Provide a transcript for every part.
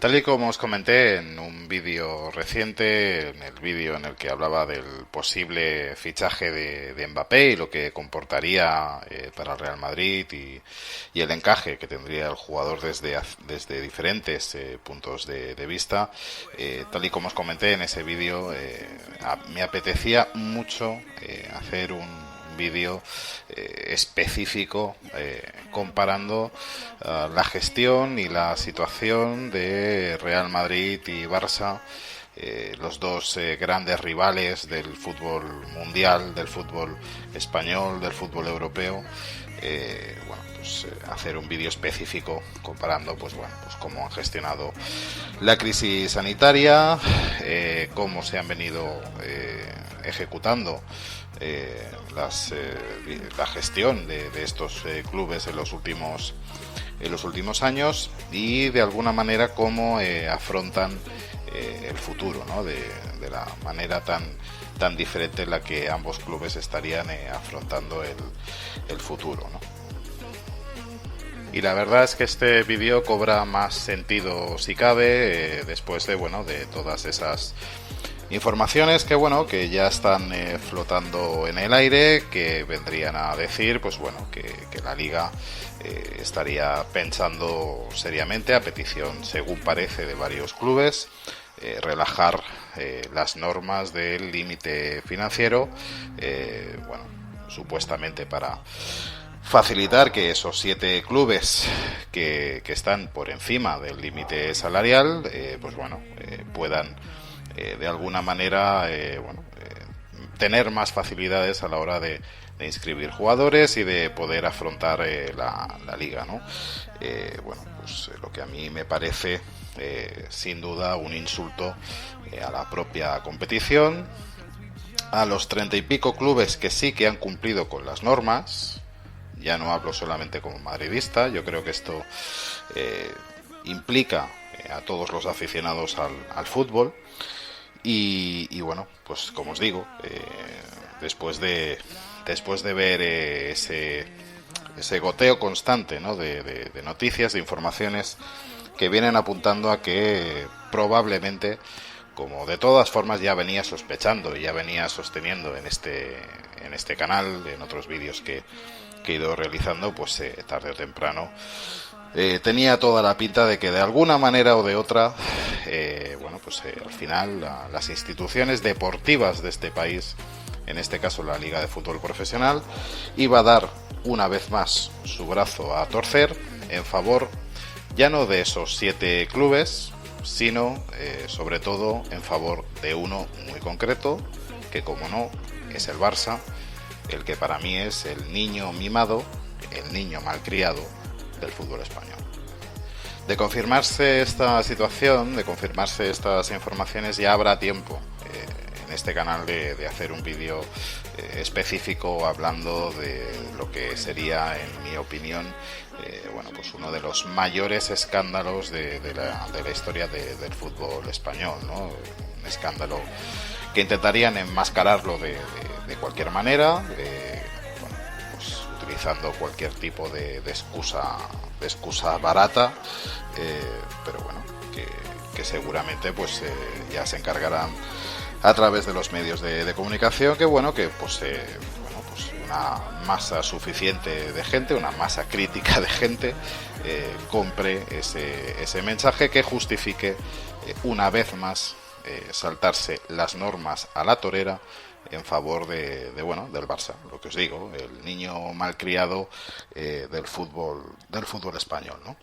Tal y como os comenté en un vídeo reciente, en el vídeo en el que hablaba del posible fichaje de Mbappé y lo que comportaría para el Real Madrid y el encaje que tendría el jugador desde diferentes puntos de vista, tal y como os comenté en ese vídeo, me apetecía mucho hacer un vídeo específico comparando la gestión y la situación de Real Madrid y Barça, los dos grandes rivales del fútbol mundial, del fútbol español, del fútbol europeo. Hacer un vídeo específico comparando pues cómo han gestionado la crisis sanitaria, cómo se han venido ejecutando la gestión de estos clubes en los últimos años y de alguna manera cómo afrontan el futuro, ¿no? de la manera tan diferente en la que ambos clubes estarían afrontando el futuro, ¿no? Y la verdad es que este vídeo cobra más sentido si cabe después de todas esas informaciones que ya están flotando en el aire, que vendrían a decir que la Liga estaría pensando seriamente, a petición según parece de varios clubes, relajar las normas del límite financiero, supuestamente para facilitar que esos 7 clubes que están por encima del límite salarial puedan de alguna manera tener más facilidades a la hora de inscribir jugadores y de poder afrontar la liga, ¿no? Lo que a mí me parece sin duda un insulto a la propia competición, a los 30 y pico clubes que sí que han cumplido con las normas. Ya no hablo solamente como madridista, yo creo que esto implica a todos los aficionados al fútbol. Y como os digo, después de ver ese goteo constante, ¿no? de noticias, de informaciones que vienen apuntando a que probablemente, como de todas formas ya venía sospechando y ya venía sosteniendo en este canal, en otros vídeos que he ido realizando, tarde o temprano, tenía toda la pinta de que de alguna manera o de otra, al final las instituciones deportivas de este país, en este caso la Liga de Fútbol Profesional, iba a dar una vez más su brazo a torcer en favor ya no de esos 7 clubes, sino sobre todo en favor de uno muy concreto, que como no es el Barça, el que para mí es el niño mimado, el niño malcriado del fútbol español. De confirmarse esta situación, de confirmarse estas informaciones, ya habrá tiempo en este canal de hacer un vídeo específico hablando de lo que sería, en mi opinión, uno de los mayores escándalos de la historia del fútbol español, ¿no? Un escándalo que intentarían enmascararlo de cualquier manera, utilizando cualquier tipo de excusa barata, pero que seguramente ya se encargarán a través de los medios de comunicación que una masa suficiente de gente, una masa crítica de gente, compre ese mensaje que justifique una vez más saltarse las normas a la torera en favor del Barça, lo que os digo, el niño malcriado del fútbol español, ¿no?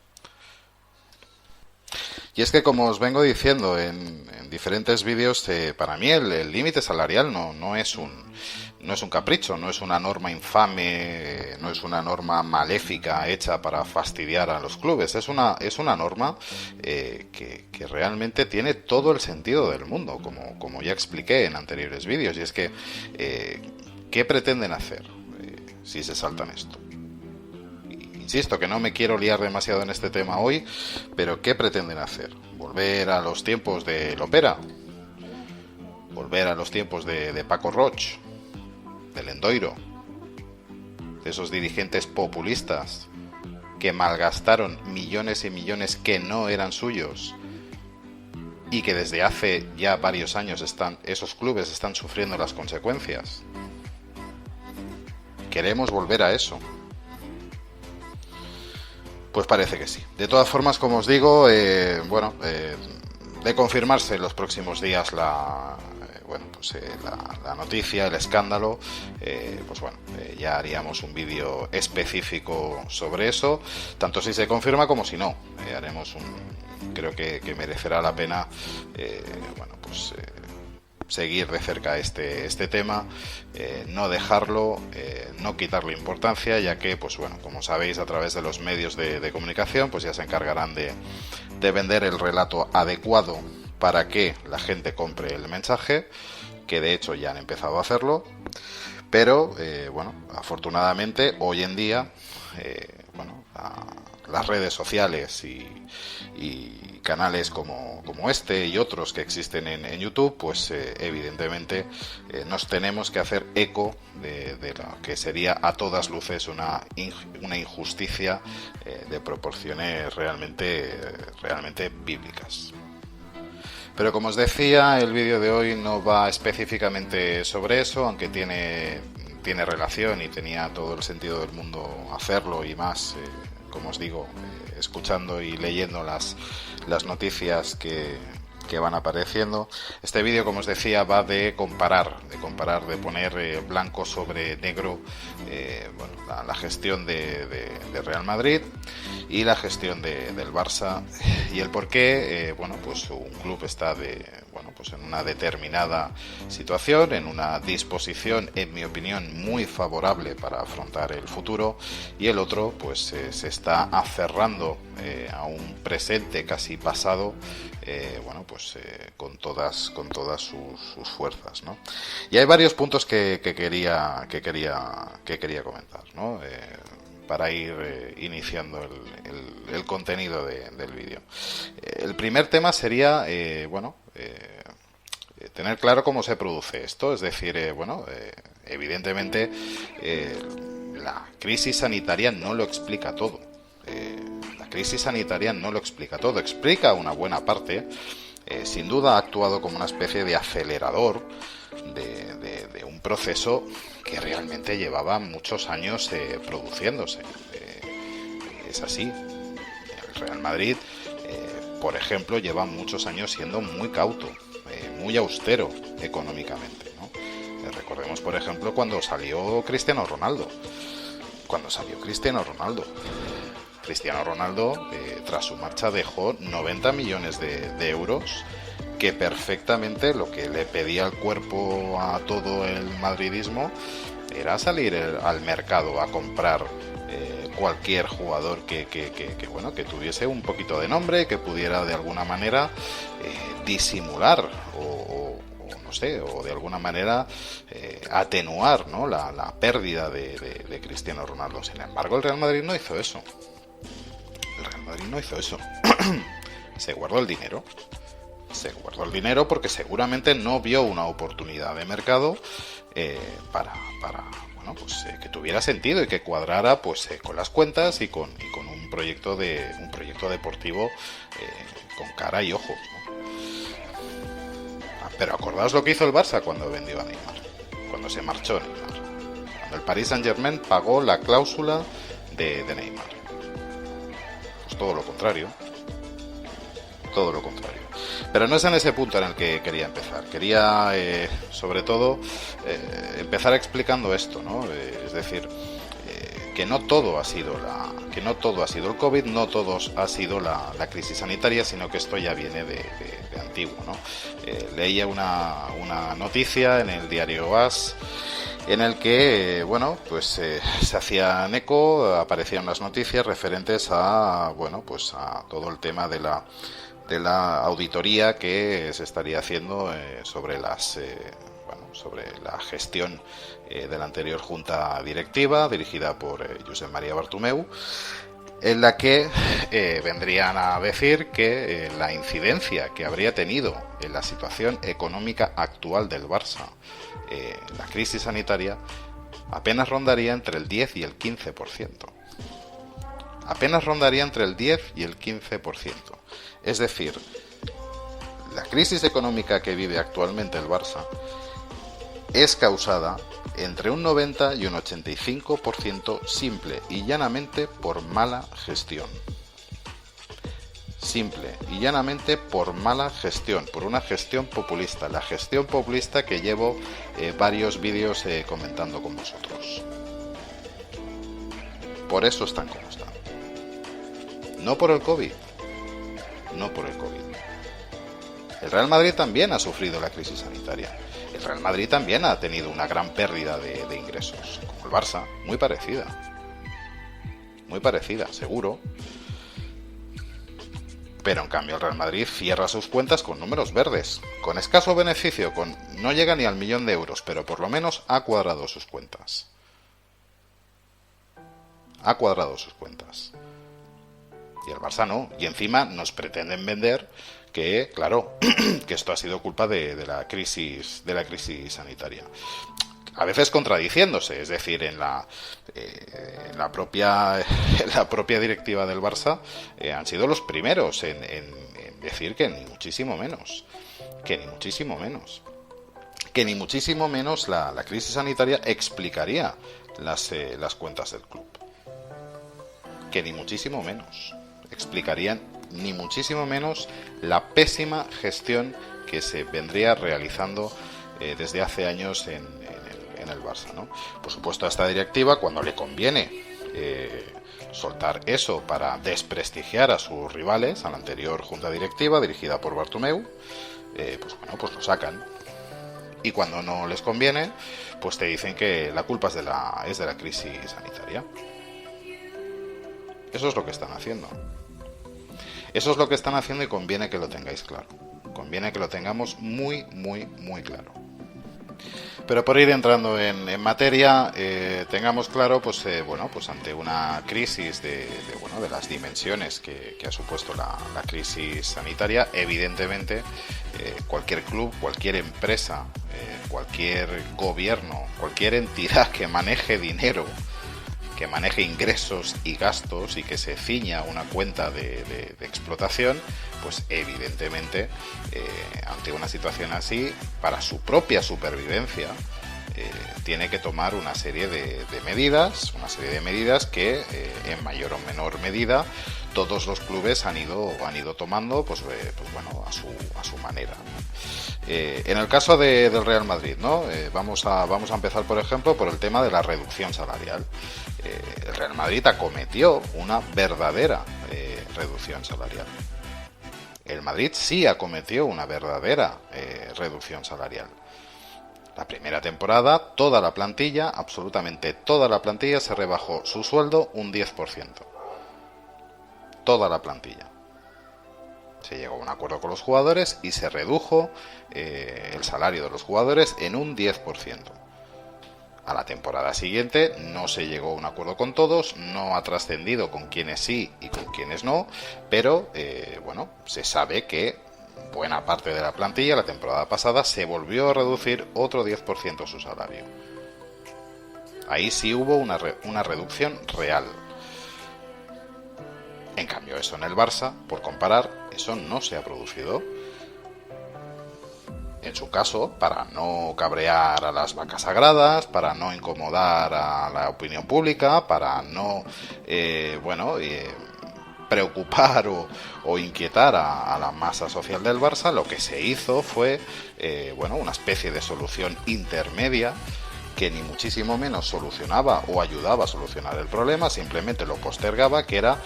Y es que, como os vengo diciendo en diferentes vídeos, para mí el límite salarial no es un capricho, no es una norma infame, no es una norma maléfica hecha para fastidiar a los clubes. Es una norma que realmente tiene todo el sentido del mundo, como ya expliqué en anteriores vídeos. Y es que, ¿qué pretenden hacer si se saltan esto? Insisto que no me quiero liar demasiado en este tema hoy, pero ¿qué pretenden hacer? ¿Volver a los tiempos de Lopera? ¿Volver a los tiempos de Paco Roig? ¿Del Endoiro? ¿De esos dirigentes populistas que malgastaron millones y millones que no eran suyos y que desde hace ya varios años esos clubes están sufriendo las consecuencias. ¿Queremos volver a eso? Pues parece que sí. De todas formas, como os digo, de confirmarse en los próximos días la noticia, el escándalo, ya haríamos un vídeo específico sobre eso, tanto si se confirma como si no. Creo que merecerá la pena seguir de cerca este tema, no dejarlo, no quitarle importancia, ya que, como sabéis, a través de los medios de comunicación, pues ya se encargarán de vender el relato adecuado para que la gente compre el mensaje, que de hecho ya han empezado a hacerlo, pero afortunadamente hoy en día las redes sociales y canales como este y otros que existen en YouTube, pues evidentemente nos tenemos que hacer eco de lo que sería a todas luces una injusticia de proporciones realmente bíblicas. Pero como os decía, el vídeo de hoy no va específicamente sobre eso, aunque tiene relación y tenía todo el sentido del mundo hacerlo, y más, como os digo, escuchando y leyendo las noticias que van apareciendo. Este vídeo, como os decía, va de comparar, de poner blanco sobre negro la gestión de Real Madrid y la gestión del Barça, y el por qué un club está en una determinada situación, en una disposición, en mi opinión, muy favorable para afrontar el futuro, y el otro se está aferrando a un presente casi pasado, con todas sus fuerzas, ¿no? Y hay varios puntos que quería comentar, ¿no? Para ir iniciando el contenido del vídeo. El primer tema sería tener claro cómo se produce esto, es decir, evidentemente la crisis sanitaria no lo explica todo. La crisis sanitaria no lo explica todo, explica una buena parte. Sin duda ha actuado como una especie de acelerador de un proceso que realmente llevaba muchos años produciéndose. Es así. El Real Madrid, por ejemplo, lleva muchos años siendo muy cauto, muy austero económicamente, ¿no? Recordemos, por ejemplo, cuando salió Cristiano Ronaldo. Cristiano Ronaldo, tras su marcha, dejó 90 millones de euros, que perfectamente lo que le pedía el cuerpo a todo el madridismo era salir al mercado a comprar cualquier jugador que tuviese un poquito de nombre, que pudiera de alguna manera disimular o de alguna manera atenuar, ¿no?, la pérdida de Cristiano Ronaldo. Sin embargo, el Real Madrid no hizo eso. Se guardó el dinero porque seguramente no vio una oportunidad de mercado para que tuviera sentido y que cuadrara con las cuentas y con un proyecto deportivo con cara y ojos, ¿no? Pero acordaos lo que hizo el Barça cuando vendió a Neymar, cuando se marchó Neymar, cuando el Paris Saint-Germain pagó la cláusula de Neymar. Pues todo lo contrario. Pero no es en ese punto en el que quería empezar. Quería, sobre todo, empezar explicando esto, ¿no? Es decir, que no todo ha sido el COVID, no todo ha sido la crisis sanitaria, sino que esto ya viene de antiguo, ¿no? Leía una noticia en el diario AS, en el que se hacían eco, aparecían las noticias referentes a todo el tema de la auditoría que se estaría haciendo sobre la gestión de la anterior junta directiva, dirigida por Josep María Bartomeu, en la que vendrían a decir que la incidencia que habría tenido en la situación económica actual del Barça la crisis sanitaria apenas rondaría entre el 10 y el 15%. Es decir, La crisis económica que vive actualmente el Barça es causada entre un 90 y un 85% simple y llanamente por mala gestión. Simple y llanamente por mala gestión, por una gestión populista, la gestión populista que llevo varios vídeos comentando con vosotros. Por eso están como están. No por el COVID, no por el COVID. El Real Madrid también ha sufrido la crisis sanitaria. El Real Madrid también ha tenido una gran pérdida de ingresos, como el Barça, muy parecida, seguro. Pero en cambio el Real Madrid cierra sus cuentas con números verdes, con escaso beneficio, no llega ni al 1.000.000 de euros, pero por lo menos ha cuadrado sus cuentas. Ha cuadrado sus cuentas. Y el Barça no. Y encima nos pretenden vender que, claro, que esto ha sido culpa de la crisis sanitaria. A veces contradiciéndose, es decir, en la propia directiva del Barça han sido los primeros en decir que ni muchísimo menos, la crisis sanitaria explicaría las cuentas del club, que ni muchísimo menos explicarían ni muchísimo menos la pésima gestión que se vendría realizando desde hace años en el Barça, ¿no? Por supuesto, a esta directiva, cuando le conviene soltar eso para desprestigiar a sus rivales, a la anterior junta directiva dirigida por Bartomeu, pues lo sacan. Y cuando no les conviene, pues te dicen que la culpa es de la crisis sanitaria. Eso es lo que están haciendo. Eso es lo que están haciendo y conviene que lo tengáis claro. Conviene que lo tengamos muy, muy, muy claro. Pero por ir entrando en materia, tengamos claro, pues ante una crisis de las dimensiones que ha supuesto la crisis sanitaria, evidentemente cualquier club, cualquier empresa, cualquier gobierno, cualquier entidad que maneje dinero, que maneje ingresos y gastos y que se ciña una cuenta de explotación, pues evidentemente ante una situación así, para su propia supervivencia, tiene que tomar una serie de medidas que en mayor o menor medida todos los clubes han ido tomando a su manera, ¿no? En el caso del Real Madrid, ¿no? Vamos a empezar, por ejemplo, por el tema de la reducción salarial. El Real Madrid acometió una verdadera reducción salarial. El Madrid sí acometió una verdadera reducción salarial. La primera temporada, toda la plantilla, absolutamente toda la plantilla, se rebajó su sueldo un 10%. Toda la plantilla. Se llegó a un acuerdo con los jugadores y se redujo el salario de los jugadores en un 10%. A la temporada siguiente no se llegó a un acuerdo con todos, no ha trascendido con quienes sí y con quienes no, pero se sabe que buena parte de la plantilla la temporada pasada se volvió a reducir otro 10% su salario. Ahí sí hubo una reducción real. En cambio, eso en el Barça, por comparar, eso no se ha producido. En su caso, para no cabrear a las vacas sagradas, para no incomodar a la opinión pública, para no preocupar o inquietar a la masa social del Barça, lo que se hizo fue una especie de solución intermedia que ni muchísimo menos solucionaba o ayudaba a solucionar el problema, simplemente lo postergaba, que era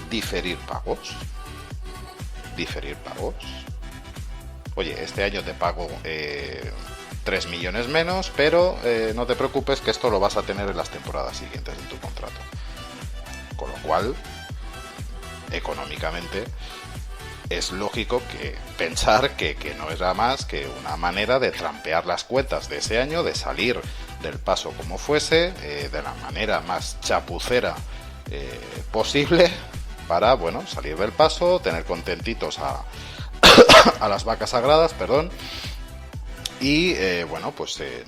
diferir pagos. Oye, este año te pago 3 millones menos, pero no te preocupes que esto lo vas a tener en las temporadas siguientes en tu contrato. Con lo cual, económicamente, es lógico que pensar que no era más que una manera de trampear las cuentas de ese año, de salir del paso como fuese, de la manera más chapucera posible, para salir del paso, tener contentitos a las vacas sagradas, y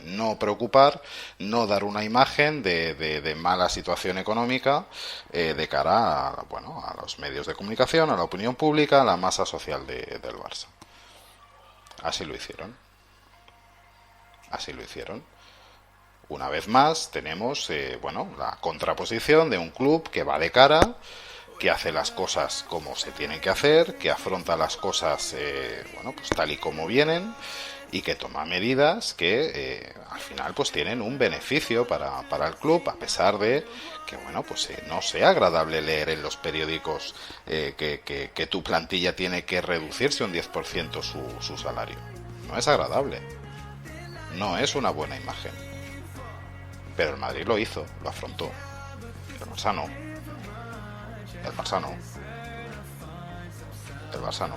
no preocupar, no dar una imagen de mala situación económica de cara a los medios de comunicación, a la opinión pública, a la masa social del Barça. Así lo hicieron. Así lo hicieron. Una vez más tenemos la contraposición de un club que va de cara, que hace las cosas como se tienen que hacer, que afronta las cosas pues tal y como vienen, y que toma medidas que al final pues tienen un beneficio para el club, a pesar de que no sea agradable leer en los periódicos que tu plantilla tiene que reducirse un 10% su salario. No es agradable, no es una buena imagen, pero el Madrid lo hizo, lo afrontó. El Barça no. El Barça no. El Barça no.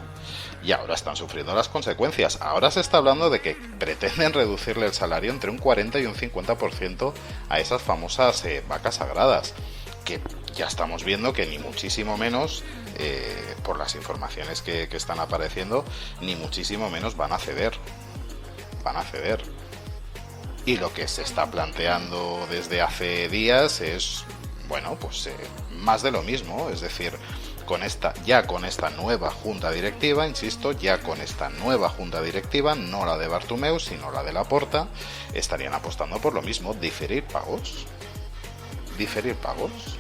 Y ahora están sufriendo las consecuencias. Ahora se está hablando de que pretenden reducirle el salario entre un 40 y un 50% a esas famosas vacas sagradas, que ya estamos viendo que ni muchísimo menos, por las informaciones que están apareciendo, ni muchísimo menos van a ceder. Van a ceder. Y lo que se está planteando desde hace días es, más de lo mismo, es decir, con esta nueva junta directiva, insisto, ya con esta nueva junta directiva, no la de Bartomeu, sino la de Laporta, estarían apostando por lo mismo, diferir pagos. Diferir pagos.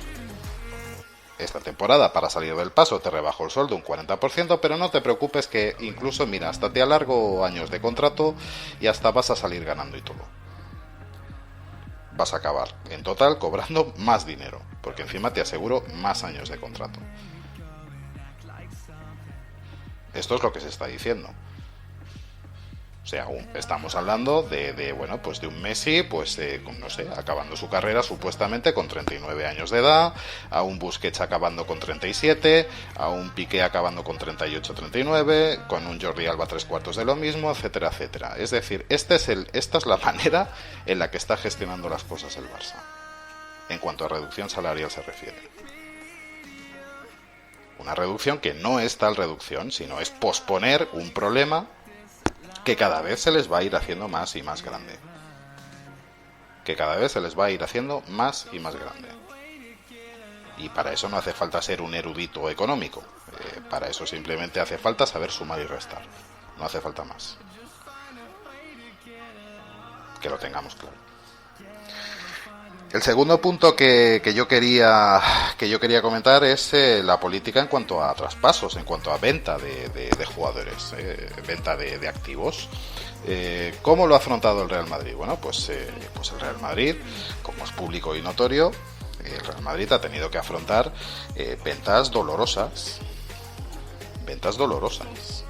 Esta temporada, para salir del paso, te rebajo el sueldo un 40%, pero no te preocupes que incluso, mira, hasta te alargo años de contrato y hasta vas a salir ganando y todo. Vas a acabar en total cobrando más dinero, porque encima te aseguro más años de contrato. Esto es lo que se está diciendo. O sea, estamos hablando de un Messi, acabando su carrera supuestamente con 39 años de edad, a un Busquets acabando con 37, a un Piqué acabando con 38-39, con un Jordi Alba 3/4 de lo mismo, etcétera, etcétera. Es decir, esta es la manera en la que está gestionando las cosas el Barça, en cuanto a reducción salarial se refiere. Una reducción que no es tal reducción, sino es posponer un problema que cada vez se les va a ir haciendo más y más grande. Que cada vez se les va a ir haciendo más y más grande. Y para eso no hace falta ser un erudito económico. Para eso simplemente hace falta saber sumar y restar. No hace falta más. Que lo tengamos claro. El segundo punto que yo quería comentar es la política en cuanto a traspasos, en cuanto a venta de jugadores, venta de activos. ¿Cómo lo ha afrontado el Real Madrid? Bueno, pues el Real Madrid, como es público y notorio, el Real Madrid ha tenido que afrontar ventas dolorosas. Ventas dolorosas.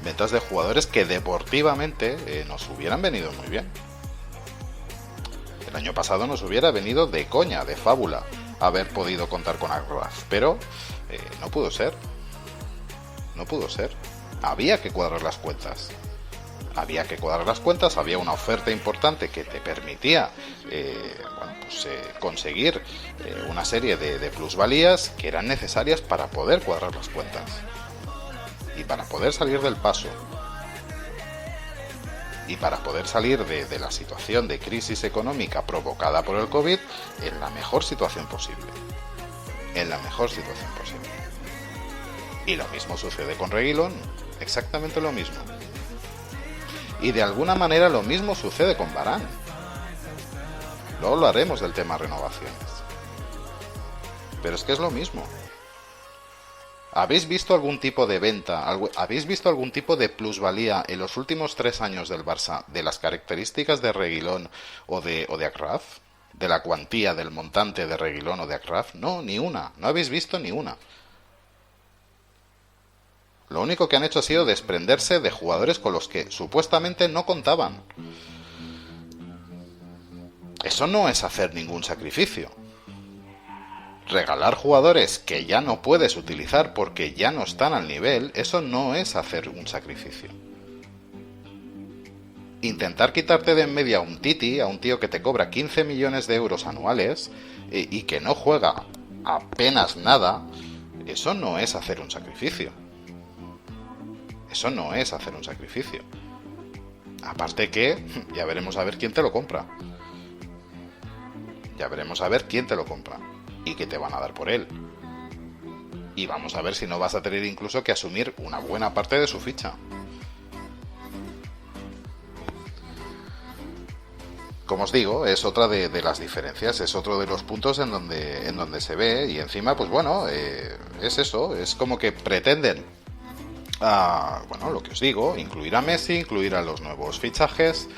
Ventas de jugadores que deportivamente nos hubieran venido muy bien. El año pasado nos hubiera venido de coña, de fábula, haber podido contar con Agraz, pero no pudo ser. No pudo ser. Había que cuadrar las cuentas. Había una oferta importante que te permitía conseguir una serie de plusvalías que eran necesarias para poder cuadrar las cuentas y para poder salir del paso. Y para poder salir de la situación de crisis económica provocada por el COVID en la mejor situación posible. En la mejor situación posible. Y lo mismo sucede con Reguilón, exactamente lo mismo. Y de alguna manera lo mismo sucede con Varane. Luego hablaremos del tema renovaciones. Pero es que es lo mismo. ¿Habéis visto algún tipo de venta, habéis visto algún tipo de plusvalía en los últimos 3 años del Barça de las características de Reguilón o de Agraz? ¿De la cuantía, del montante de Reguilón o de Agraz? No, ni una. No habéis visto ni una. Lo único que han hecho ha sido desprenderse de jugadores con los que supuestamente no contaban. Eso no es hacer ningún sacrificio. Regalar jugadores que ya no puedes utilizar porque ya no están al nivel, eso no es hacer un sacrificio. Intentar quitarte de en media a un Titi, a un tío que te cobra 15 millones de euros anuales y que no juega apenas nada, eso no es hacer un sacrificio. Eso no es hacer un sacrificio. Aparte que ya veremos a ver quién te lo compra. Ya veremos a ver quién te lo compra. Y qué te van a dar por él. Y vamos a ver si no vas a tener incluso que asumir una buena parte de su ficha. como os digo, es otra de las diferencias, es otro de los puntos en donde se ve, y encima, pues bueno, es eso, es como que pretenden, bueno, lo que os digo, incluir a Messi, incluir a los nuevos fichajes,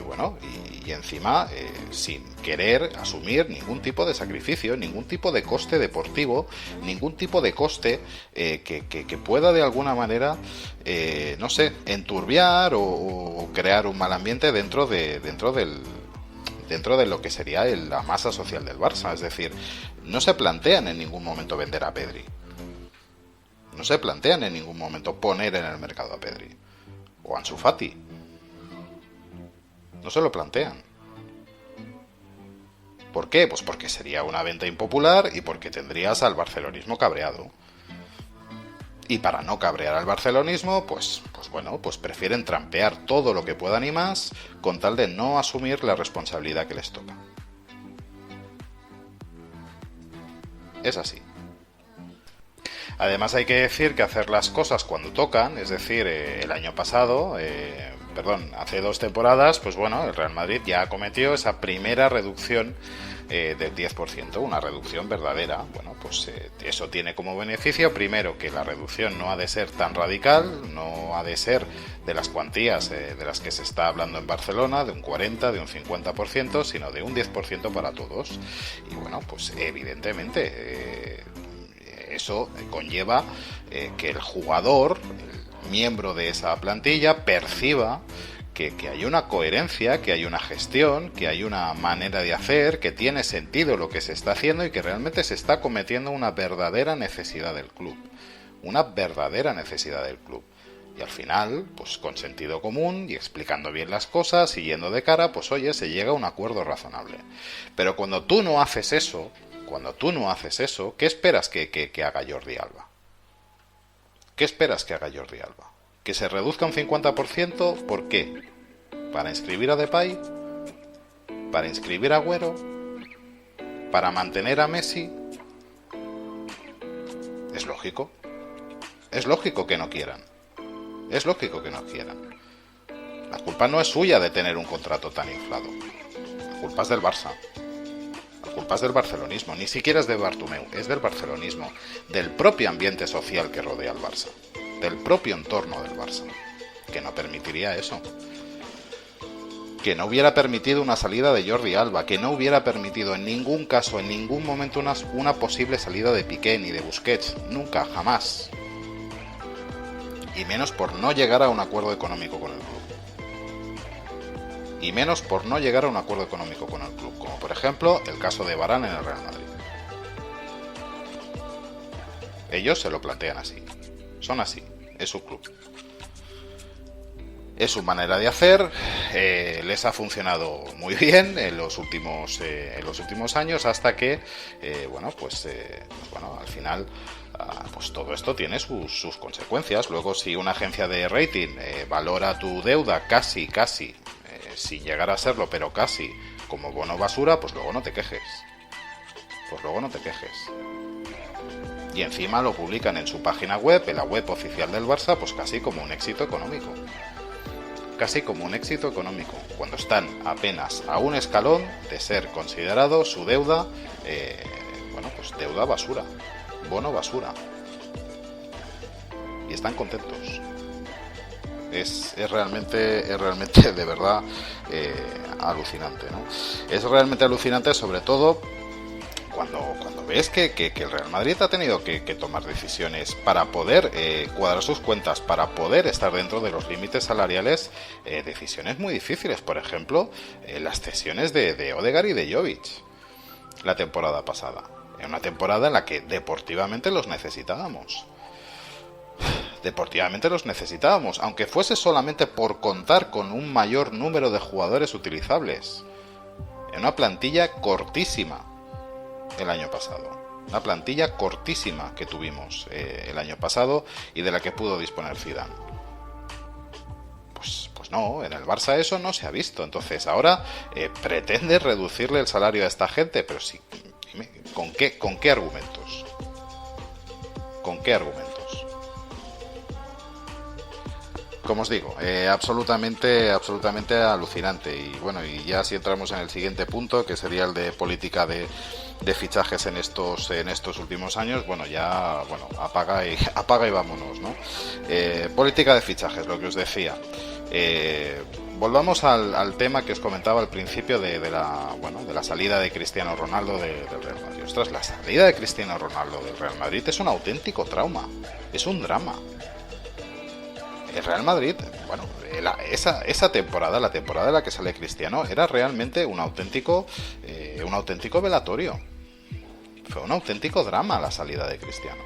bueno, y encima sin querer asumir ningún tipo de sacrificio, ningún tipo de coste deportivo, ningún tipo de coste que pueda de alguna manera, no sé, enturbiar o crear un mal ambiente dentro de lo que sería la masa social del Barça. Es decir, no se plantean en ningún momento vender a Pedri. No se plantean en ningún momento poner en el mercado a Pedri o a Ansu Fati. No se lo plantean. ¿Por qué? Pues porque sería una venta impopular y porque tendrías al barcelonismo cabreado. Y para no cabrear al barcelonismo, pues bueno, pues prefieren trampear todo lo que puedan y más con tal de no asumir la responsabilidad que les toca. Es así. Además hay que decir que hacer las cosas cuando tocan, es decir, el año pasado, hace 2 temporadas, pues bueno, el Real Madrid ya acometió esa primera reducción del 10%, una reducción verdadera. Bueno, pues eso tiene como beneficio, primero, que la reducción no ha de ser tan radical, no ha de ser de las cuantías de las que se está hablando en Barcelona, de un 40, de un 50%, sino de un 10% para todos. Y bueno, pues evidentemente eso conlleva que el jugador, el miembro de esa plantilla, perciba que hay una coherencia, que hay una gestión, que hay una manera de hacer, que tiene sentido lo que se está haciendo y que realmente se está cometiendo una verdadera necesidad del club. Una verdadera necesidad del club. Y al final, pues con sentido común y explicando bien las cosas y yendo de cara, pues oye, se llega a un acuerdo razonable. Pero cuando tú no haces eso, ¿qué esperas que haga Jordi Alba? ¿Qué esperas que haga Jordi Alba? ¿Que se reduzca un 50%? ¿Por qué? ¿Para inscribir a Depay? ¿Para inscribir a Agüero? ¿Para mantener a Messi? Es lógico. Es lógico que no quieran. Es lógico que no quieran. La culpa no es suya de tener un contrato tan inflado. La culpa es del Barça. La culpa es del barcelonismo. Ni siquiera es de Bartomeu. Es del barcelonismo. Del propio ambiente social que rodea al Barça. Del propio entorno del Barça. Que no permitiría eso. Que no hubiera permitido una salida de Jordi Alba. Que no hubiera permitido en ningún caso, en ningún momento, una posible salida de Piqué ni de Busquets. Nunca, jamás. Y menos por no llegar a un acuerdo económico con el club. Y menos por no llegar a un acuerdo económico con el club, como por ejemplo el caso de Varane en el Real Madrid. Ellos se lo plantean así, son así, es su club. Es su manera de hacer, les ha funcionado muy bien en los últimos años hasta que, al final, pues todo esto tiene sus consecuencias. Luego, si una agencia de rating valora tu deuda casi, sin llegar a serlo, pero casi como bono basura, pues luego no te quejes. Y encima lo publican en su página web, en la web oficial del Barça, pues casi como un éxito económico. Cuando están apenas a un escalón de ser considerado su deuda, pues deuda basura, bono basura. Y están contentos. Es realmente de verdad alucinante, ¿no? Es realmente alucinante, sobre todo cuando ves que el Real Madrid ha tenido que tomar decisiones para poder cuadrar sus cuentas, para poder estar dentro de los límites salariales, decisiones muy difíciles. Por ejemplo, las cesiones de Ødegaard y de Jovic la temporada pasada, en una temporada en la que deportivamente los necesitábamos, aunque fuese solamente por contar con un mayor número de jugadores utilizables, en una plantilla cortísima el año pasado, una plantilla cortísima que tuvimos el año pasado y de la que pudo disponer Zidane. Pues no, en el Barça eso no se ha visto. Entonces ahora pretende reducirle el salario a esta gente, pero sí, ¿con qué argumentos? como os digo, absolutamente alucinante. Y bueno, y ya si entramos en el siguiente punto, que sería el de política de fichajes en estos últimos años, bueno, ya, bueno, apaga y vámonos, ¿no? Política de fichajes, lo que os decía. Volvamos al tema que os comentaba al principio de la salida de Cristiano Ronaldo del Real Madrid. Ostras, la salida de Cristiano Ronaldo del Real Madrid es un auténtico trauma, es un drama. El Real Madrid, bueno, esa temporada, la temporada en la que sale Cristiano, era realmente un auténtico velatorio. Fue un auténtico drama la salida de Cristiano.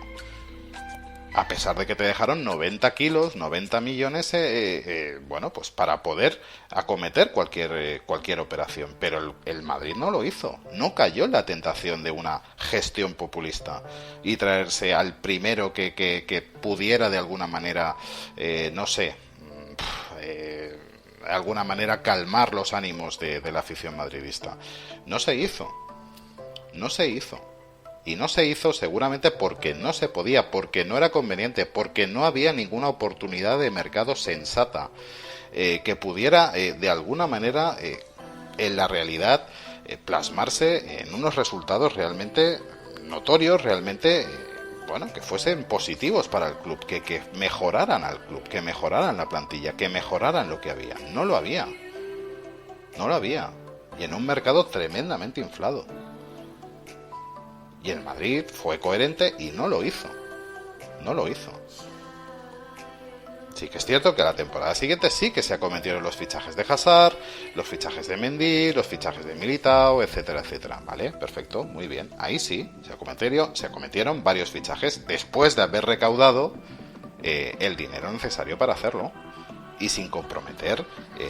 A pesar de que te dejaron 90 kilos, 90 millones, bueno, pues para poder acometer cualquier operación. Pero el Madrid no lo hizo. No cayó en la tentación de una gestión populista y traerse al primero que pudiera de alguna manera, no sé, de alguna manera calmar los ánimos de la afición madridista. No se hizo. No se hizo. Y no se hizo seguramente porque no se podía, porque no era conveniente, porque no había ninguna oportunidad de mercado sensata que pudiera de alguna manera en la realidad plasmarse en unos resultados realmente notorios, realmente bueno, que fuesen positivos para el club, que mejoraran al club, que mejoraran la plantilla, que mejoraran lo que había. No lo había. No lo había. Y en un mercado tremendamente inflado. Y el Madrid fue coherente y no lo hizo. No lo hizo. Sí que es cierto que la temporada siguiente sí que se acometieron los fichajes de Hazard, los fichajes de Mendy, los fichajes de Militao, etcétera, etcétera. Vale, perfecto, muy bien. Ahí sí, se acometieron varios fichajes después de haber recaudado el dinero necesario para hacerlo. Y sin comprometer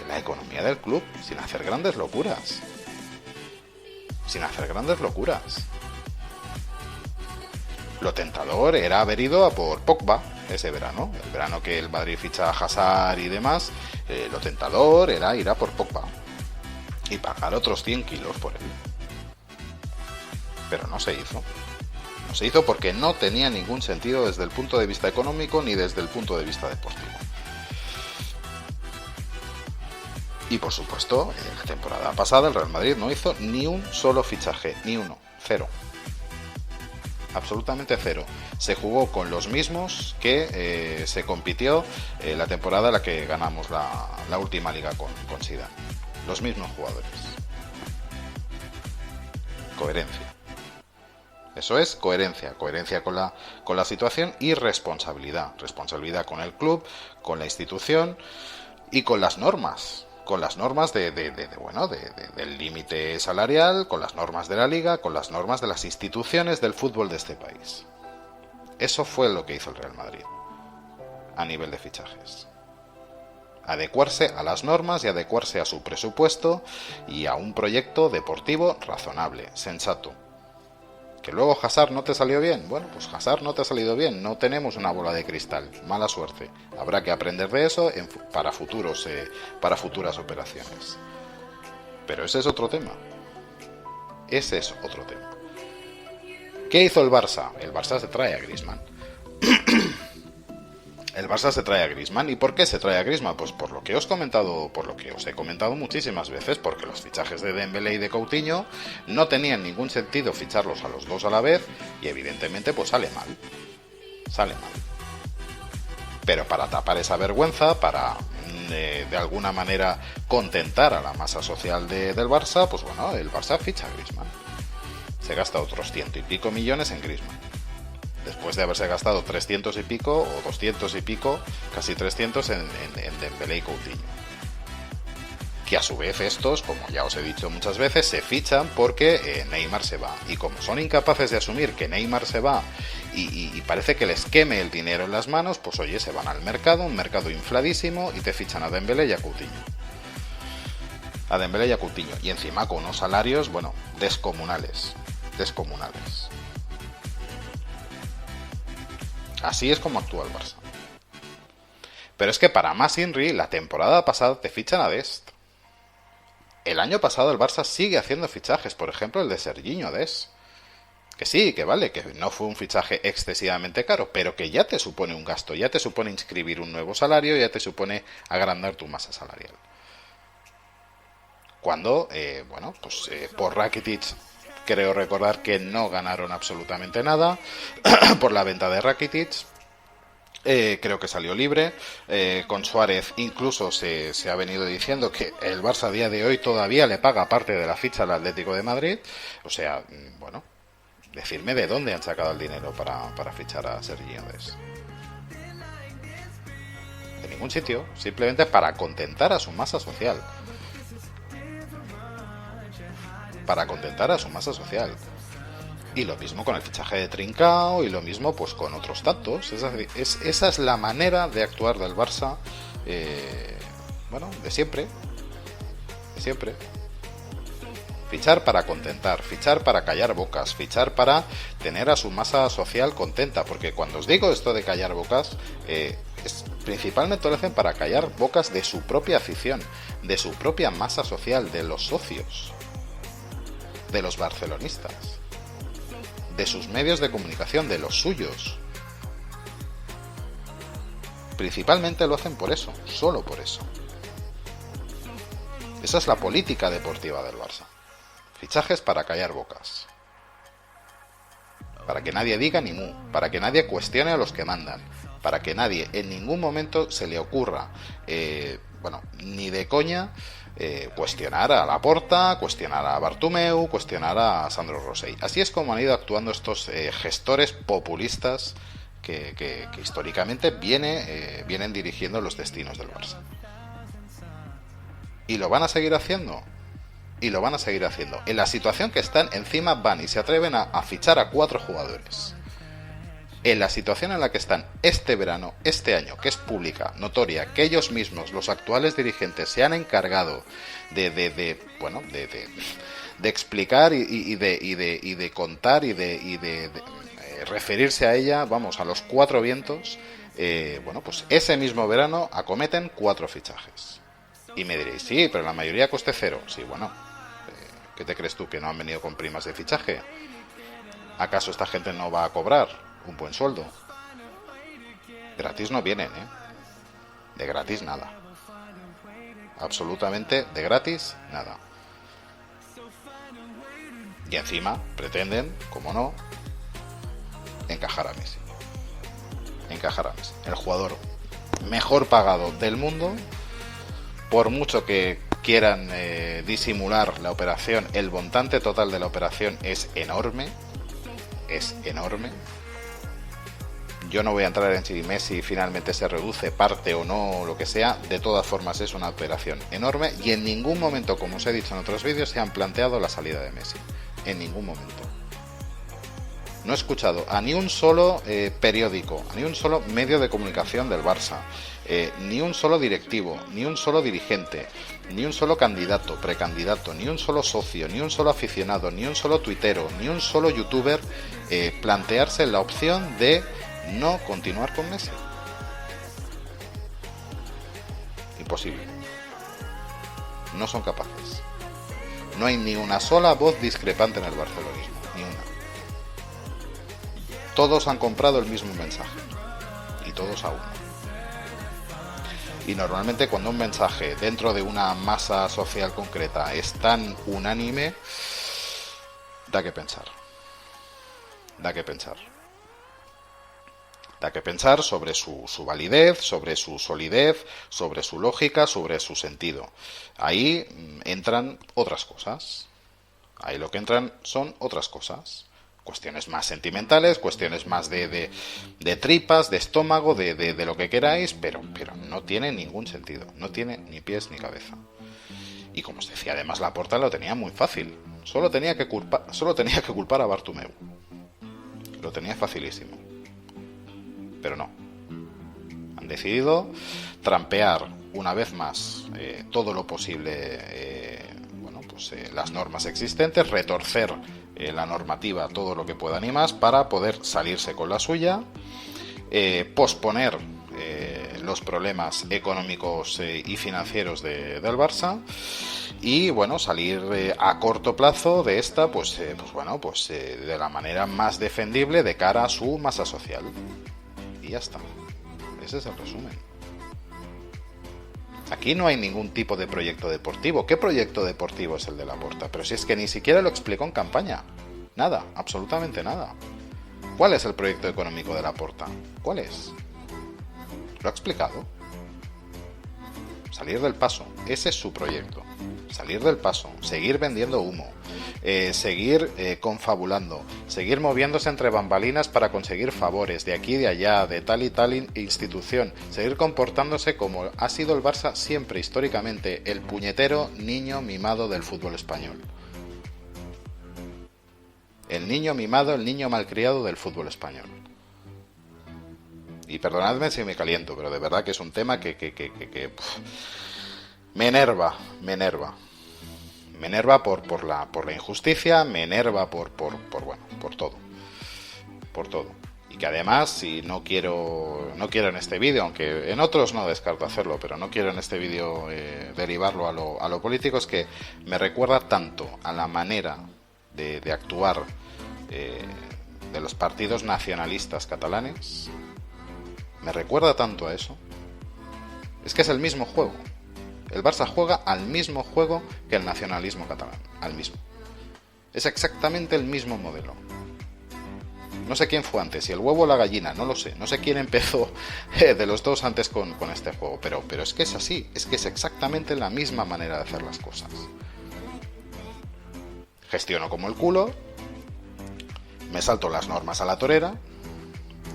la economía del club, sin hacer grandes locuras. Sin hacer grandes locuras. Lo tentador era haber ido a por Pogba ese verano, el verano que el Madrid ficha a Hazard y demás. Lo tentador era ir a por Pogba y pagar otros 100 kilos por él. Pero no se hizo. No se hizo porque no tenía ningún sentido desde el punto de vista económico ni desde el punto de vista deportivo. Y por supuesto, en la temporada pasada el Real Madrid no hizo ni un solo fichaje, ni uno, cero. Absolutamente cero. Se jugó con los mismos que se compitió la temporada en la que ganamos la última liga con Zidane. Los mismos jugadores. Coherencia. Eso es coherencia. Coherencia con la situación y responsabilidad. Responsabilidad con el club, con la institución y con las normas. Con las normas del límite salarial, con las normas de la liga, con las normas de las instituciones del fútbol de este país. Eso fue lo que hizo el Real Madrid a nivel de fichajes. Adecuarse a las normas y adecuarse a su presupuesto y a un proyecto deportivo razonable, sensato. ¿Que luego Hazard no te salió bien? Bueno, pues Hazard no te ha salido bien. No tenemos una bola de cristal. Mala suerte. Habrá que aprender de eso para futuras operaciones. Pero ese es otro tema. Ese es otro tema. ¿Qué hizo el Barça? El Barça se trae a Griezmann. El Barça se trae a Griezmann. ¿Y por qué se trae a Griezmann? Pues por lo que os he comentado muchísimas veces, porque los fichajes de Dembélé y de Coutinho no tenían ningún sentido ficharlos a los dos a la vez y evidentemente pues sale mal. Pero para tapar esa vergüenza, para de alguna manera contentar a la masa social del Barça, pues bueno, el Barça ficha a Griezmann. Se gasta otros 100 y pico millones en Griezmann. Después de haberse gastado 300 y pico, o 200 y pico, casi 300 en Dembélé y Coutinho. Que a su vez estos, como ya os he dicho muchas veces, se fichan porque Neymar se va. Y como son incapaces de asumir que Neymar se va y parece que les queme el dinero en las manos, pues oye, se van al mercado, un mercado infladísimo, y te fichan a Dembélé y a Coutinho. A Dembélé y a Coutinho. Y encima con unos salarios, bueno, descomunales. Así es como actúa el Barça. Pero es que para más Inri, la temporada pasada te fichan a Dest. El año pasado el Barça sigue haciendo fichajes, por ejemplo el de Serginho Dest, Que sí, que vale, que no fue un fichaje excesivamente caro, pero que ya te supone un gasto, ya te supone inscribir un nuevo salario, ya te supone agrandar tu masa salarial. Cuando, por Rakitic creo recordar que no ganaron absolutamente nada por la venta de Rakitic. Creo que salió libre. Con Suárez incluso se ha venido diciendo que el Barça a día de hoy todavía le paga parte de la ficha al Atlético de Madrid. O sea, bueno, decirme de dónde han sacado el dinero para fichar a Sergi Yández. De ningún sitio, simplemente para contentar a su masa social. Para contentar a su masa social. Y lo mismo con el fichaje de Trincao, y lo mismo pues con otros tantos. Esa es la manera de actuar del Barça, de siempre. De siempre. Fichar para contentar, fichar para callar bocas, fichar para tener a su masa social contenta. Porque cuando os digo esto de callar bocas, principalmente lo hacen para callar bocas de su propia afición, de su propia masa social, de los socios, de los barcelonistas, de sus medios de comunicación, de los suyos. Principalmente lo hacen por eso, solo por eso. Esa es la política deportiva del Barça. Fichajes para callar bocas. Para que nadie diga ni mu, para que nadie cuestione a los que mandan, para que nadie en ningún momento se le ocurra, ni de coña, cuestionar a Laporta, cuestionar a Bartomeu, cuestionar a Sandro Rosell. Así es como han ido actuando estos gestores populistas que históricamente vienen dirigiendo los destinos del Barça. Y lo van a seguir haciendo. Y lo van a seguir haciendo. En la situación que están, encima van y se atreven a fichar a 4 jugadores. En la situación en la que están este verano, este año, que es pública, notoria, que ellos mismos, los actuales dirigentes, se han encargado de explicar y de contar y de referirse a ella, vamos, a los 4 vientos, pues ese mismo verano acometen 4 fichajes. Y me diréis, sí, pero la mayoría coste 0. Sí, bueno, ¿qué te crees tú, que no han venido con primas de fichaje? ¿Acaso esta gente no va a cobrar un buen sueldo? Gratis no vienen, De gratis nada. Absolutamente de gratis nada. Y encima pretenden, como no, encajar a Messi. Encajar a Messi. El jugador mejor pagado del mundo. Por mucho que quieran disimular la operación, el montante total de la operación es enorme. Es enorme. Yo no voy a entrar en si Messi finalmente se reduce, parte o no, lo que sea. De todas formas es una operación enorme y en ningún momento, como os he dicho en otros vídeos, se han planteado la salida de Messi. En ningún momento. No he escuchado a ni un solo periódico, a ni un solo medio de comunicación del Barça, ni un solo directivo, ni un solo dirigente, ni un solo candidato, precandidato, ni un solo socio, ni un solo aficionado, ni un solo tuitero, ni un solo youtuber plantearse la opción de no continuar con Messi. Imposible. No son capaces. No hay ni una sola voz discrepante en el barcelonismo, ni una. Todos han comprado el mismo mensaje, y todos a uno. Y normalmente cuando un mensaje dentro de una masa social concreta es tan unánime, da que pensar. Da que pensar. Da que pensar sobre su validez, sobre su solidez, sobre su lógica, sobre su sentido. Ahí entran otras cosas. Ahí lo que entran son otras cosas. Cuestiones más sentimentales, cuestiones más de tripas, de estómago, de lo que queráis, pero no tiene ningún sentido. No tiene ni pies ni cabeza. Y como os decía, además Laporta lo tenía muy fácil. Solo tenía que culpar a Bartomeu. Lo tenía facilísimo. Pero no. Han decidido trampear una vez más todo lo posible, las normas existentes, retorcer la normativa todo lo que puedan y más para poder salirse con la suya, posponer los problemas económicos y financieros del Barça, y bueno, salir a corto plazo de esta de la manera más defendible de cara a su masa social. Y ya está. Ese es el resumen. Aquí no hay ningún tipo de proyecto deportivo. ¿Qué proyecto deportivo es el de Laporta? Pero si es que ni siquiera lo explicó en campaña. Nada, absolutamente nada. ¿Cuál es el proyecto económico de Laporta? ¿Cuál es? ¿Lo ha explicado? Salir del paso. Ese es su proyecto. Salir del paso. Seguir vendiendo humo. Seguir confabulando. Seguir moviéndose entre bambalinas para conseguir favores de aquí y de allá, de tal y tal institución. Seguir comportándose como ha sido el Barça siempre históricamente, el puñetero niño mimado del fútbol español. El niño mimado, el niño malcriado del fútbol español. Y perdonadme si me caliento, pero de verdad que es un tema que me enerva. Me enerva por la injusticia, me enerva por todo. Por todo. Y que además, si no quiero en este vídeo, aunque en otros no descarto hacerlo, pero no quiero en este vídeo derivarlo a lo político, es que me recuerda tanto a la manera de actuar de los partidos nacionalistas catalanes. Me recuerda tanto a eso. Es que es el mismo juego. El Barça juega al mismo juego que el nacionalismo catalán. Al mismo. Es exactamente el mismo modelo. No sé quién fue antes, si el huevo o la gallina, no lo sé. No sé quién empezó de los dos antes con este juego. Pero es que es así. Es que es exactamente la misma manera de hacer las cosas. Gestiono como el culo. Me salto las normas a la torera.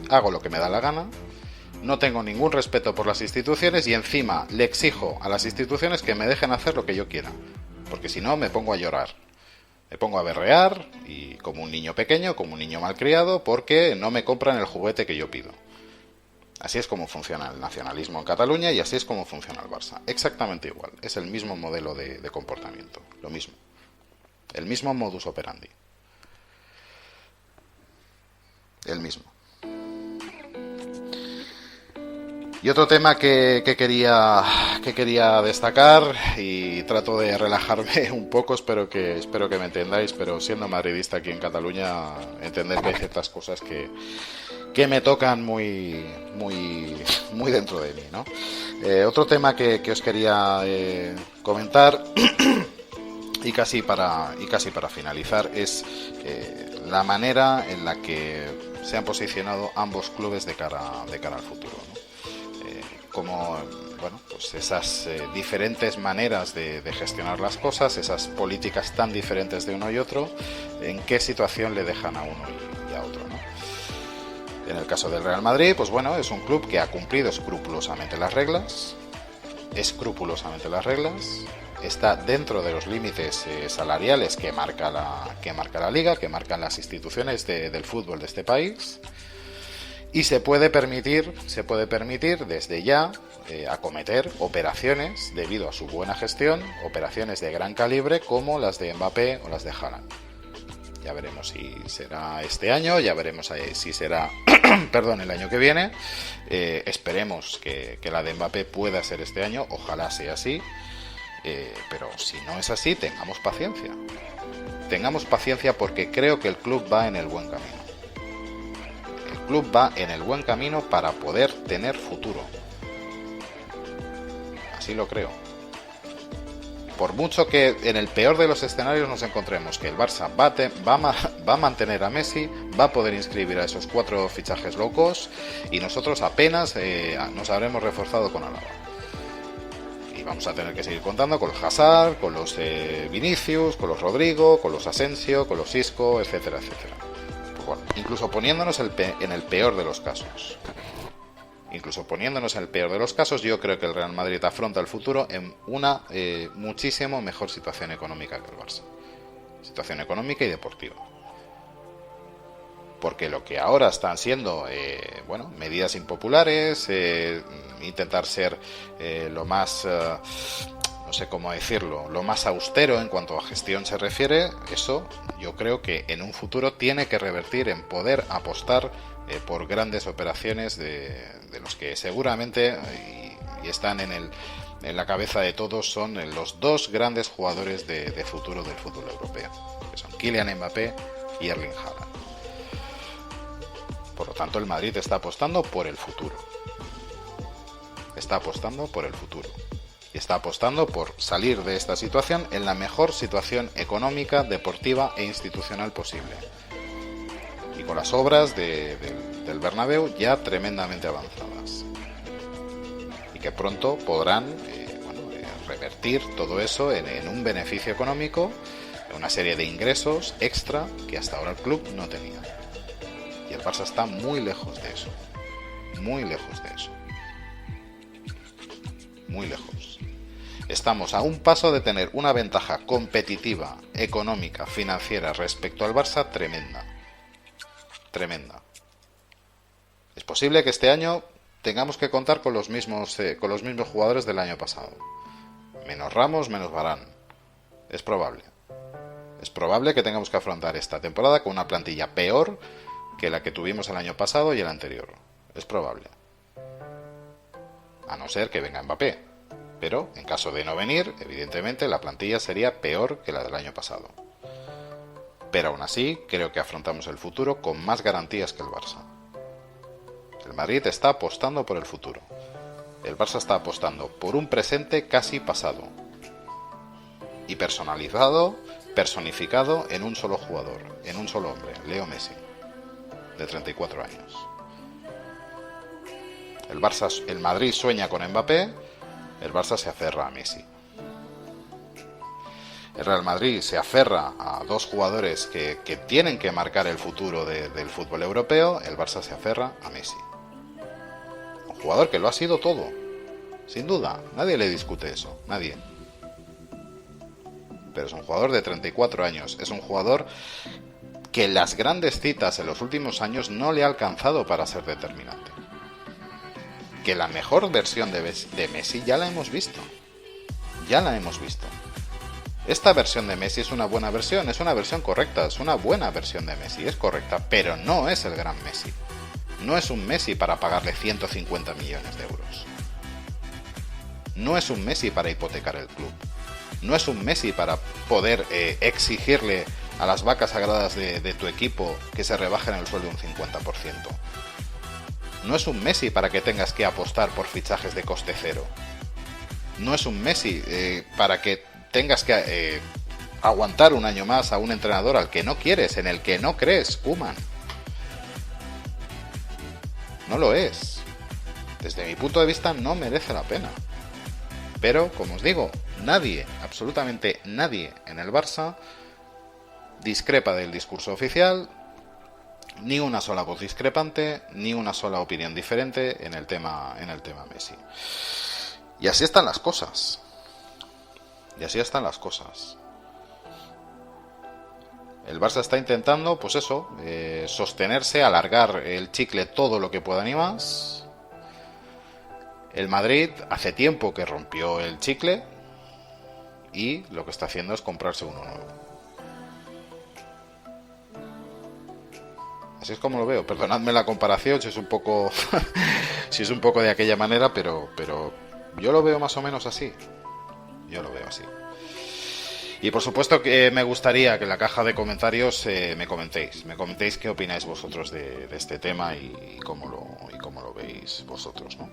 Hago lo que me da la gana. No tengo ningún respeto por las instituciones y encima le exijo a las instituciones que me dejen hacer lo que yo quiera. Porque si no me pongo a llorar. Me pongo a berrear y como un niño pequeño, como un niño malcriado, porque no me compran el juguete que yo pido. Así es como funciona el nacionalismo en Cataluña y así es como funciona el Barça. Exactamente igual. Es el mismo modelo de comportamiento. Lo mismo. El mismo modus operandi. El mismo. Y otro tema que quería destacar, y trato de relajarme un poco, espero que me entendáis, pero siendo madridista aquí en Cataluña, entender que hay ciertas cosas que me tocan muy dentro de mí, ¿no? Otro tema que os quería comentar y casi para finalizar es la manera en la que se han posicionado ambos clubes de cara al futuro, ¿no? Como pues esas diferentes maneras de gestionar las cosas, esas políticas tan diferentes de uno y otro, en qué situación le dejan a uno y a otro, ¿no? En el caso del Real Madrid, pues bueno, es un club que ha cumplido escrupulosamente las reglas, está dentro de los límites salariales que marca la liga, que marcan las instituciones del fútbol de este país. Y se puede permitir desde ya acometer operaciones debido a su buena gestión, operaciones de gran calibre como las de Mbappé o las de Haaland. Ya veremos si será este año, ya veremos si será el año que viene. Esperemos que la de Mbappé pueda ser este año, ojalá sea así. Pero si no es así, tengamos paciencia. Tengamos paciencia porque creo que el club va en el buen camino. El club va en el buen camino para poder tener futuro. Así lo creo. Por mucho que en el peor de los escenarios nos encontremos que el Barça va a mantener a Messi, va a poder inscribir a esos 4 fichajes low cost y nosotros apenas nos habremos reforzado con Álava. Y vamos a tener que seguir contando con los Hazard, con los Vinicius, con los Rodrigo, con los Asensio, con los Isco, etcétera, etcétera. Bueno, incluso poniéndonos en el peor de los casos. Yo creo que el Real Madrid afronta el futuro en una muchísimo mejor situación económica que el Barça. Situación económica y deportiva. Porque lo que ahora están siendo, medidas impopulares, intentar ser lo más... no sé cómo decirlo, lo más austero en cuanto a gestión se refiere, eso yo creo que en un futuro tiene que revertir en poder apostar por grandes operaciones de los que seguramente y están en la cabeza de todos son los dos grandes jugadores de futuro del fútbol europeo, que son Kylian Mbappé y Erling Haaland. Por lo tanto, el Madrid está apostando por el futuro. Está apostando por el futuro. Y está apostando por salir de esta situación en la mejor situación económica, deportiva e institucional posible. Y con las obras del Bernabéu ya tremendamente avanzadas. Y que pronto podrán revertir todo eso en un beneficio económico, en una serie de ingresos extra que hasta ahora el club no tenía. Y el Barça está muy lejos de eso. Muy lejos de eso. Muy lejos. Estamos a un paso de tener una ventaja competitiva, económica, financiera respecto al Barça tremenda. Tremenda. Es posible que este año tengamos que contar con los mismos jugadores del año pasado. Menos Ramos, menos Varane. Es probable. Es probable que tengamos que afrontar esta temporada con una plantilla peor que la que tuvimos el año pasado y el anterior. Es probable. A no ser que venga Mbappé. Pero, en caso de no venir, evidentemente la plantilla sería peor que la del año pasado. Pero aún así, creo que afrontamos el futuro con más garantías que el Barça. El Madrid está apostando por el futuro. El Barça está apostando por un presente casi pasado. Y personificado en un solo jugador, en un solo hombre, Leo Messi, de 34 años. El Madrid sueña con Mbappé, el Barça se aferra a Messi. El Real Madrid se aferra a dos jugadores que tienen que marcar el futuro del fútbol europeo, el Barça se aferra a Messi. Un jugador que lo ha sido todo, sin duda, nadie le discute eso, nadie. Pero es un jugador de 34 años, es un jugador que las grandes citas en los últimos años no le ha alcanzado para ser determinante. Que la mejor versión de Messi ya la hemos visto. Ya la hemos visto. Esta versión de Messi es una buena versión, es una versión correcta, es una buena versión de Messi, es correcta, pero no es el gran Messi. No es un Messi para pagarle 150 millones de euros. No es un Messi para hipotecar el club. No es un Messi para poder exigirle a las vacas sagradas de tu equipo que se rebajen el sueldo un 50%. No es un Messi para que tengas que apostar por fichajes de coste cero. No es un Messi para que tengas que aguantar un año más a un entrenador al que no quieres, en el que no crees, Koeman. No lo es. Desde mi punto de vista no merece la pena. Pero, como os digo, nadie, absolutamente nadie en el Barça discrepa del discurso oficial. Ni una sola voz discrepante, ni una sola opinión diferente en el tema Messi. Y así están las cosas. Y así están las cosas. El Barça está intentando, pues eso, sostenerse, alargar el chicle todo lo que pueda y más. El Madrid hace tiempo que rompió el chicle y lo que está haciendo es comprarse uno nuevo. Así es como lo veo. Perdonadme la comparación si es un poco si es un poco de aquella manera, pero yo lo veo más o menos así. Yo lo veo así. Y por supuesto que me gustaría que en la caja de comentarios me comentéis qué opináis vosotros de este tema y cómo lo veis vosotros, ¿no?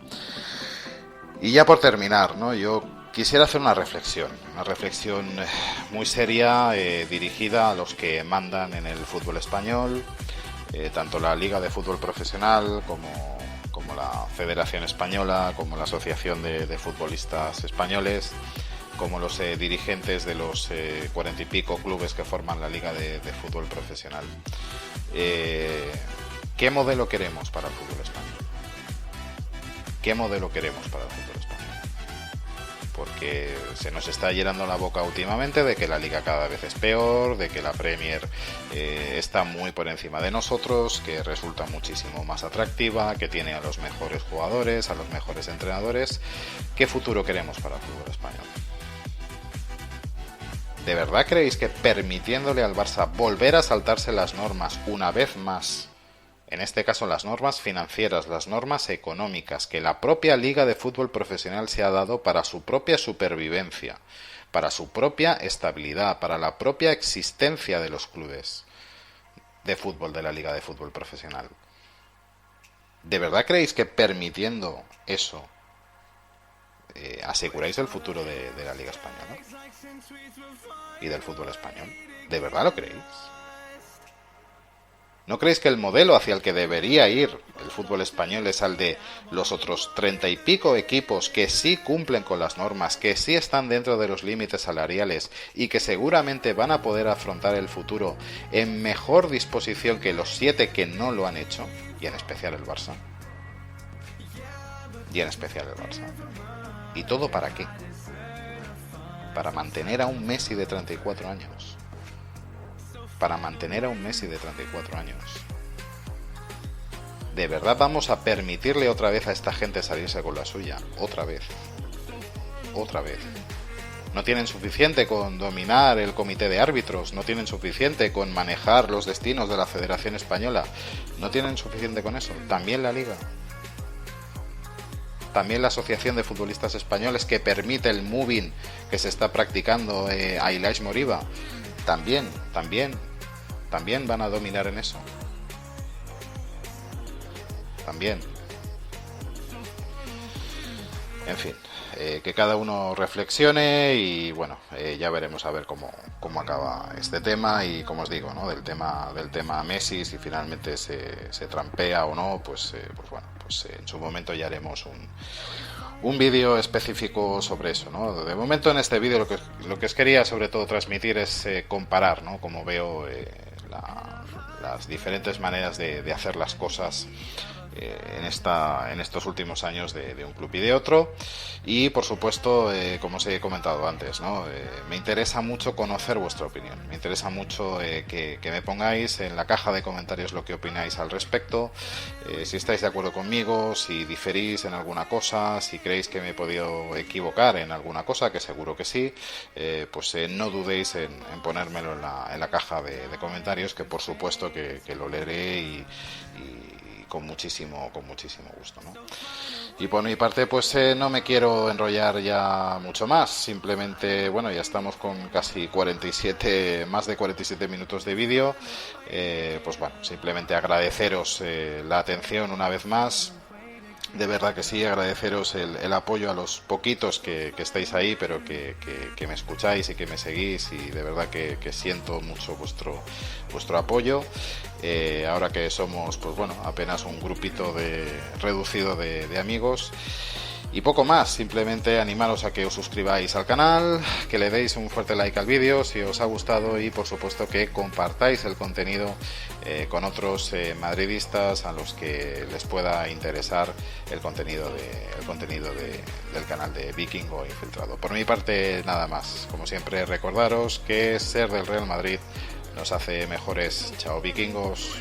Y ya por terminar, ¿no? Yo quisiera hacer una reflexión muy seria dirigida a los que mandan en el fútbol español, tanto la Liga de Fútbol Profesional como la Federación Española, como la Asociación de Futbolistas Españoles, como los dirigentes de los 40 y pico clubes que forman la Liga de Fútbol Profesional. ¿Qué modelo queremos para el fútbol español? ¿Qué modelo queremos para el fútbol español? Porque se nos está llenando la boca últimamente de que la Liga cada vez es peor, de que la Premier está muy por encima de nosotros, que resulta muchísimo más atractiva, que tiene a los mejores jugadores, a los mejores entrenadores. ¿Qué futuro queremos para el fútbol español? ¿De verdad creéis que permitiéndole al Barça volver a saltarse las normas una vez más en este caso las normas financieras, las normas económicas que la propia Liga de Fútbol Profesional se ha dado para su propia supervivencia, para su propia estabilidad, para la propia existencia de los clubes de fútbol de la Liga de Fútbol Profesional. ¿De verdad creéis que permitiendo eso aseguráis el futuro de la Liga Española y del fútbol español? ¿De verdad lo creéis? ¿No creéis que el modelo hacia el que debería ir el fútbol español es al de los otros 30 y pico equipos que sí cumplen con las normas, que sí están dentro de los límites salariales y que seguramente van a poder afrontar el futuro en mejor disposición que los 7 que no lo han hecho, y en especial el Barça? ¿Y todo para qué? Para mantener a un Messi de 34 años. ¿De verdad vamos a permitirle otra vez a esta gente salirse con la suya? Otra vez. No tienen suficiente con dominar el comité de árbitros, no tienen suficiente con manejar los destinos de la Federación Española, no tienen suficiente con eso. También la Liga. También la Asociación de Futbolistas Españoles, que permite el moving que se está practicando a Ilaix Moriba. También van a dominar en eso. También. En fin, que cada uno reflexione y bueno, ya veremos a ver cómo acaba este tema y como os digo, ¿no? Del tema Messi, si finalmente se trampea o no, pues bueno, pues en su momento ya haremos un vídeo específico sobre eso, ¿no? De momento en este vídeo lo que os quería sobre todo transmitir es comparar, ¿no? Como veo las diferentes maneras de hacer las cosas en estos últimos años de un club y de otro, y por supuesto, como os he comentado antes, ¿no? Me interesa mucho conocer vuestra opinión, me interesa mucho que me pongáis en la caja de comentarios lo que opináis al respecto, si estáis de acuerdo conmigo, si diferís en alguna cosa, si creéis que me he podido equivocar en alguna cosa, que seguro que sí, pues no dudéis en ponérmelo en la caja de comentarios, que por supuesto que lo leeré y con muchísimo gusto, ¿no? Y por mi parte, pues no me quiero enrollar ya mucho más. Simplemente, bueno, ya estamos con casi más de 47 minutos de vídeo. Pues bueno, simplemente agradeceros la atención una vez más. De verdad que sí, agradeceros el apoyo a los poquitos que estáis ahí, pero que me escucháis y que me seguís, y de verdad que siento mucho vuestro apoyo. Ahora que somos, pues bueno, apenas un grupito reducido de amigos. Y poco más, simplemente animaros a que os suscribáis al canal, que le deis un fuerte like al vídeo si os ha gustado y por supuesto que compartáis el contenido con otros madridistas a los que les pueda interesar el contenido del canal de Vikingo Infiltrado. Por mi parte nada más, como siempre recordaros que ser del Real Madrid nos hace mejores. Chao vikingos.